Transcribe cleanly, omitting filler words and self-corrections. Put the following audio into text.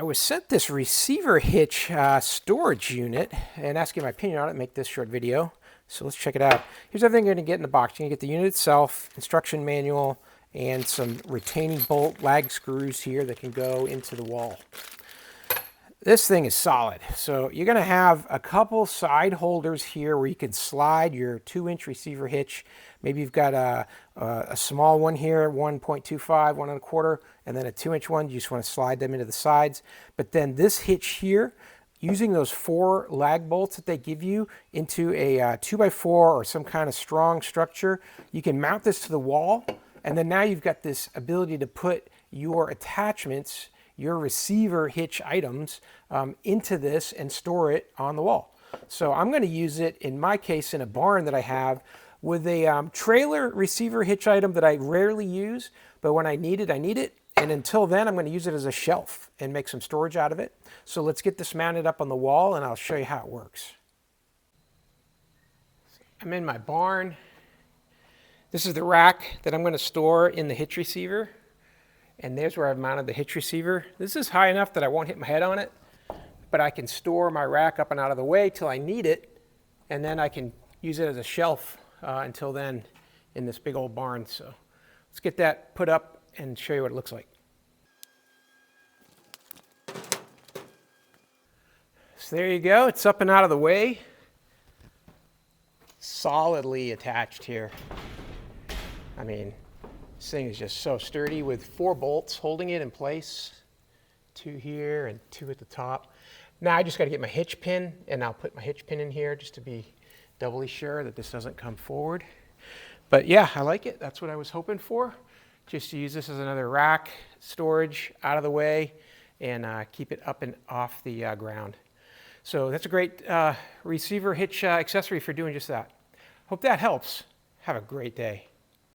I was sent this receiver hitch storage unit and asking my opinion on it, make this short video. So let's check it out. Here's everything you're going to get in the box. You're going to get the unit itself, instruction manual, and some retaining bolt lag screws here that can go into the wall. This thing is solid. So you're going to have a couple side holders here where you can slide your 2-inch receiver hitch. Maybe you've got a small one here, 1.25, 1.25, and then a 2-inch one. You just want to slide them into the sides. But then this hitch here, using those 4 lag bolts that they give you into a 2x4 or some kind of strong structure, you can mount this to the wall. And then now you've got this ability to put your attachments, your receiver hitch items into this and store it on the wall. So I'm going to use it, in my case, in a barn that I have with a trailer receiver hitch item that I rarely use, but when I need it, I need it. And until then, I'm going to use it as a shelf and make some storage out of it. So let's get this mounted up on the wall and I'll show you how it works. I'm in my barn. This is the rack that I'm going to store in the hitch receiver. And there's where I've mounted the hitch receiver. This is high enough that I won't hit my head on it, but I can store my rack up and out of the way till I need it, and then I can use it as a shelf until then in this big old barn. So let's get that put up and show you what it looks like. So there you go. It's up and out of the way. Solidly attached here. I mean, this thing is just so sturdy with 4 bolts holding it in place. 2 here and 2 at the top. Now I just got to get my hitch pin, and I'll put my hitch pin in here just to be doubly sure that this doesn't come forward. But yeah, I like it. That's what I was hoping for. Just to use this as another rack storage out of the way and keep it up and off the ground. So that's a great receiver hitch accessory for doing just that. Hope that helps. Have a great day.